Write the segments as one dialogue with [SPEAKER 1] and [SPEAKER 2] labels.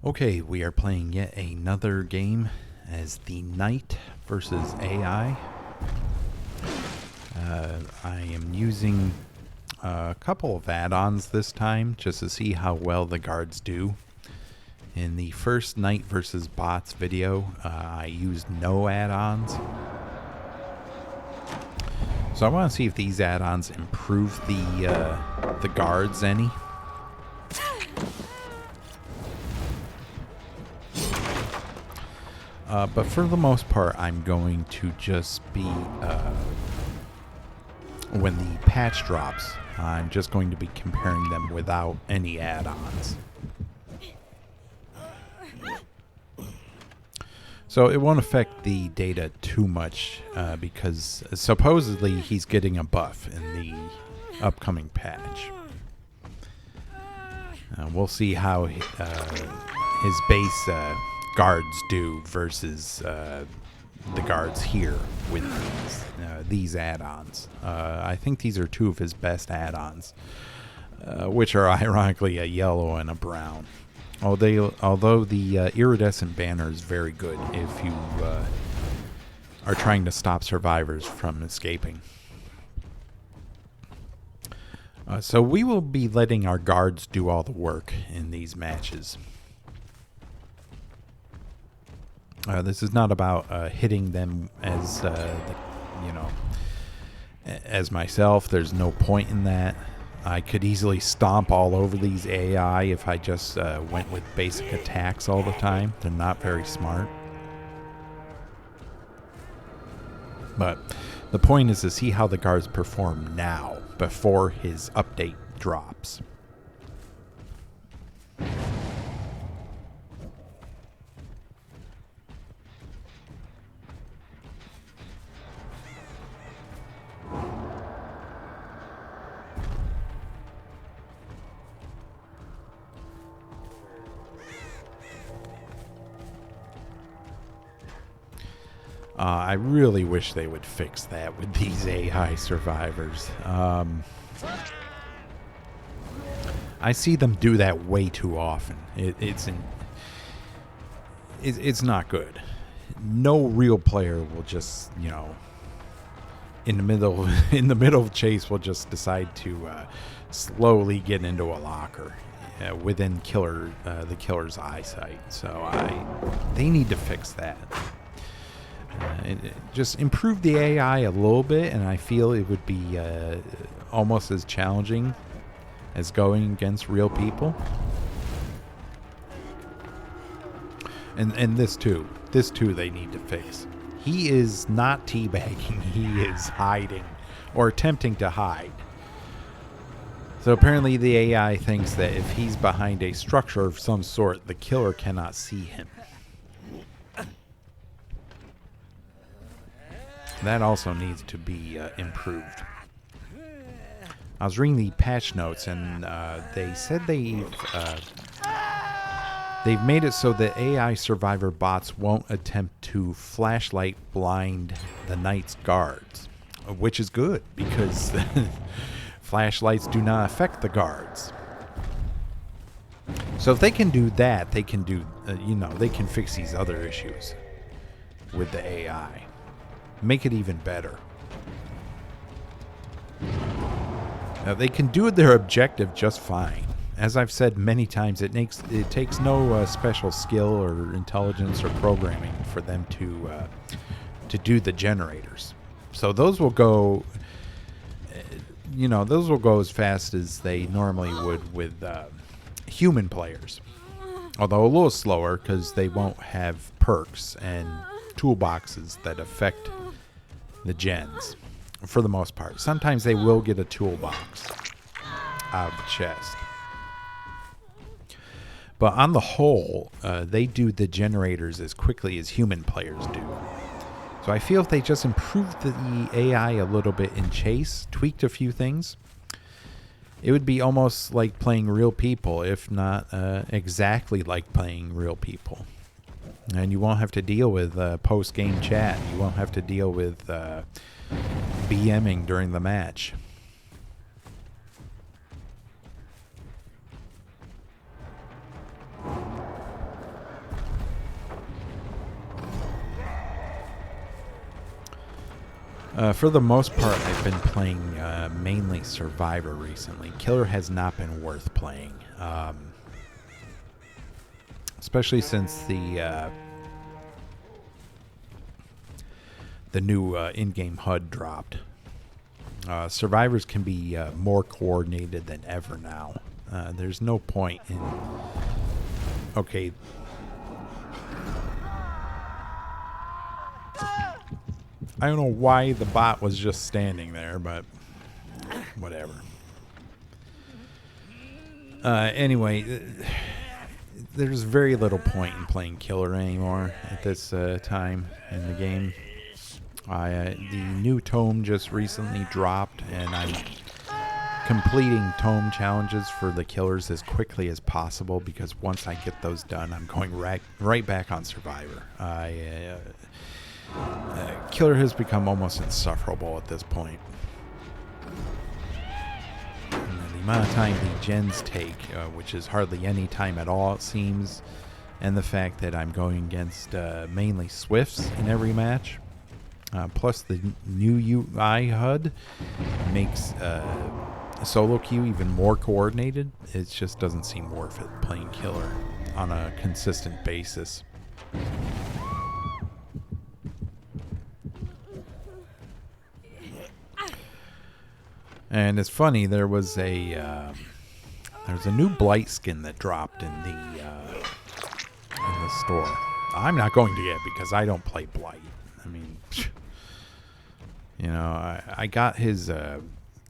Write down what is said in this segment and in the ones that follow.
[SPEAKER 1] Okay, we are playing yet another game as the Knight versus AI. I am using a couple of add-ons this time just to see how well the guards do. In the first Knight versus Bots video, I used no add-ons. So I want to see if these add-ons improve the guards any. But for the most part, I'm going to just be, when the patch drops, I'm just going to be comparing them without any add-ons. So it won't affect the data too much because supposedly he's getting a buff in the upcoming patch. We'll see how his base guards do versus the guards here with these add-ons. I think these are two of his best add-ons, which are ironically a yellow and a brown. Although the iridescent banner is very good if you are trying to stop survivors from escaping. So we will be letting our guards do all the work in these matches. This is not about hitting them as, as myself. There's no point in that. I could easily stomp all over these AI if I just went with basic attacks all the time. They're not very smart. But the point is to see how the guards perform now, before his update drops. I really wish they would fix that with these AI survivors. I see them do that way too often. It's not good. No real player will just, in the middle of chase will just decide to slowly get into a locker within the killer's eyesight. So they need to fix that. Just improve the AI a little bit, and I feel it would be almost as challenging as going against real people. And this too they need to fix. He is not teabagging, he is hiding, or attempting to hide. So apparently the AI thinks that if he's behind a structure of some sort, the killer cannot see him. That also needs to be improved. I was reading the patch notes, and they said they've made it so that AI survivor bots won't attempt to flashlight blind the Knight's guards, which is good because flashlights do not affect the guards. So if they can do that, they can do, they can fix these other issues with the AI. Make it even better. They can do their objective just fine. As I've said many times, it takes no special skill or intelligence or programming for them to do the generators. So those will go, as fast as they normally would with human players. Although a little slower because they won't have perks and toolboxes that affect the gens for the most part. Sometimes they will get a toolbox out of the chest. But on the whole, they do the generators as quickly as human players do. So I feel if they just improved the AI a little bit in chase, tweaked a few things, it would be almost like playing real people, if not exactly like playing real people. And you won't have to deal with post-game chat. You won't have to deal with BMing during the match. For the most part, I've been playing mainly Survivor recently. Killer has not been worth playing. Especially since the new in-game HUD dropped. Survivors can be more coordinated than ever now. There's no point in... Okay. I don't know why the bot was just standing there, but whatever. Anyway, there's very little point in playing Killer anymore at this time in the game. The new tome just recently dropped, and I'm completing tome challenges for the killers as quickly as possible, because once I get those done, I'm going right back on Survivor. Killer has become almost insufferable at this point. And the amount of time the gens take, which is hardly any time at all, it seems, and the fact that I'm going against mainly Swifts in every match, plus the new UI HUD makes solo queue even more coordinated. It just doesn't seem worth it playing Killer on a consistent basis. And it's funny, there was a new Blight skin that dropped in the store. I'm not going to get it because I don't play Blight. I mean, you know, I got his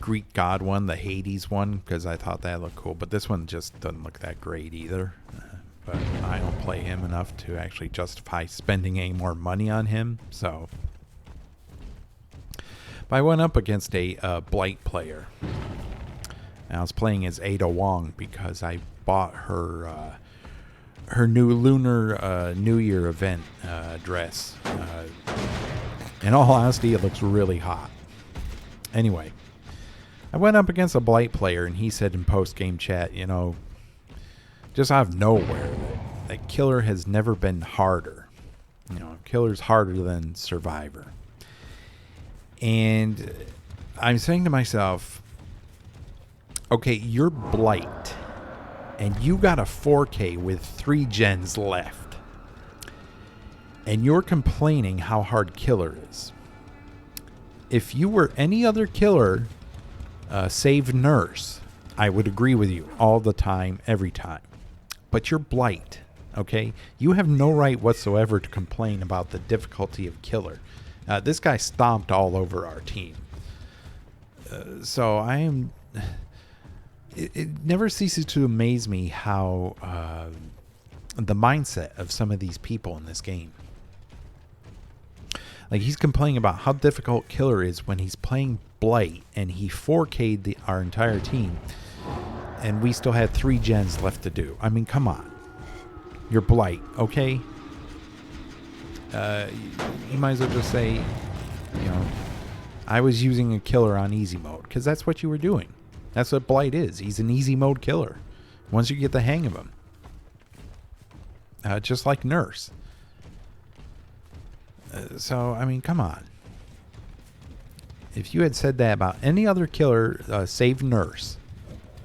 [SPEAKER 1] Greek god one, the Hades one, because I thought that looked cool. But this one just doesn't look that great either. But I don't play him enough to actually justify spending any more money on him. So but I went up against a Blight player. And I was playing as Ada Wong because I bought her new Lunar New Year event dress. In all honesty, it looks really hot. Anyway, I went up against a Blight player, and he said in post-game chat, you know, just out of nowhere, that Killer has never been harder. You know, Killer's harder than Survivor. And I'm saying to myself, okay, you're Blight, and you got a 4K with 3 gens left, and you're complaining how hard Killer is. If you were any other killer, save Nurse, I would agree with you all the time, every time. But you're Blight, okay? You have no right whatsoever to complain about the difficulty of Killer. This guy stomped all over our team. So I am... It never ceases to amaze me how the mindset of some of these people in this game. Like, he's complaining about how difficult Killer is when he's playing Blight, and he 4K'd our entire team, and we still had 3 gens left to do. I mean, come on. You're Blight, okay? You might as well just say, you know, I was using a Killer on easy mode, because that's what you were doing. That's what Blight is. He's an easy mode killer once you get the hang of him. Just like Nurse. So, I mean, come on. If you had said that about any other killer, save Nurse,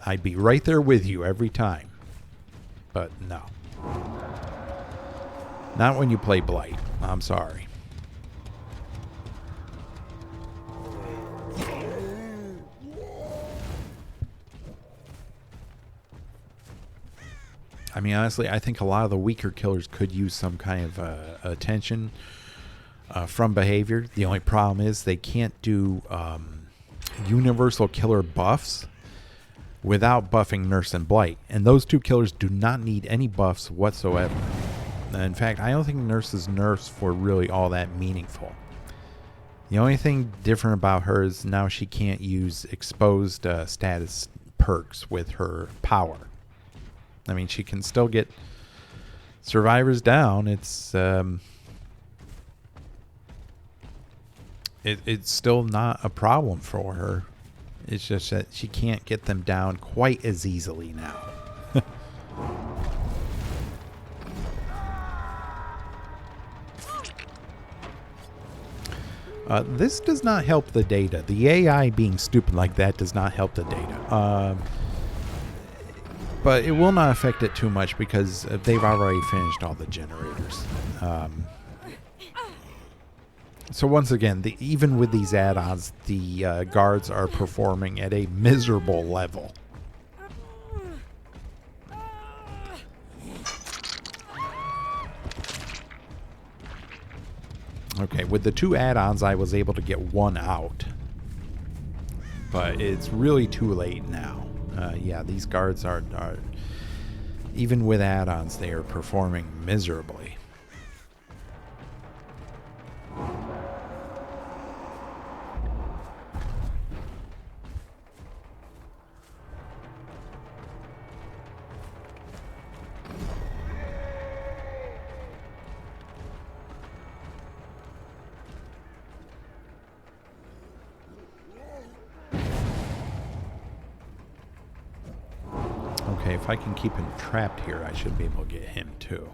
[SPEAKER 1] I'd be right there with you every time. But no. Not when you play Blight. I'm sorry. I mean, honestly, I think a lot of the weaker killers could use some kind of attention from behavior. The only problem is they can't do universal killer buffs without buffing Nurse and Blight. And those 2 killers do not need any buffs whatsoever. In fact, I don't think Nurse's nerfs were really all that meaningful. The only thing different about her is now she can't use exposed status perks with her power. I mean, she can still get survivors down. It's it's still not a problem for her. It's just that she can't get them down quite as easily now. This does not help the data. The AI being stupid like that does not help the data. But it will not affect it too much because they've already finished all the generators. So once again, even with these add-ons, the guards are performing at a miserable level. Okay, with the 2 add-ons, I was able to get 1 out. But it's really too late now. Yeah, these guards are even with add-ons, they are performing miserably. Okay, if I can keep him trapped here, I should be able to get him too.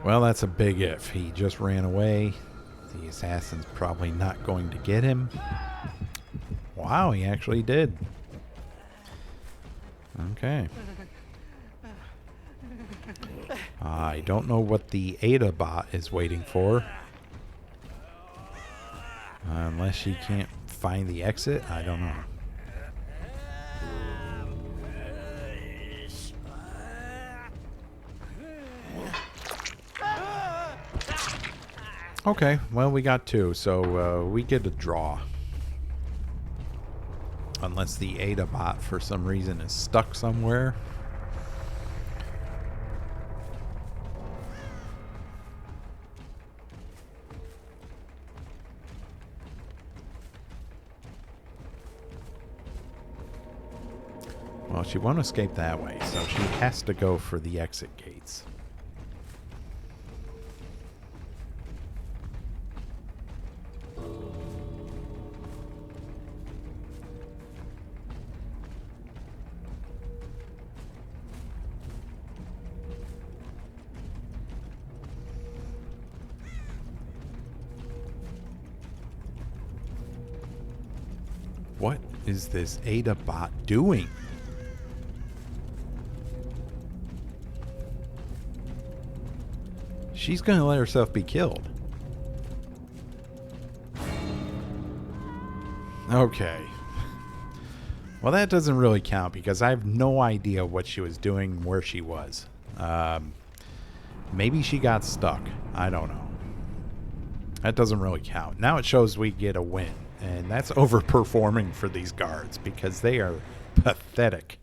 [SPEAKER 1] Well, that's a big if. He just ran away. The assassin's probably not going to get him. Wow, he actually did. Okay. I don't know what the Ada bot is waiting for. Unless she can't find the exit, I don't know. Okay, well, we got 2, so we get a draw. Unless the Ada bot, for some reason, is stuck somewhere. Well, she won't escape that way, so she has to go for the exit gates. What is this Ada bot doing? She's going to let herself be killed. Okay. Well, that doesn't really count because I have no idea what she was doing, where she was. Maybe she got stuck. I don't know. That doesn't really count. Now it shows we get a win. And that's overperforming for these guards because they are pathetic.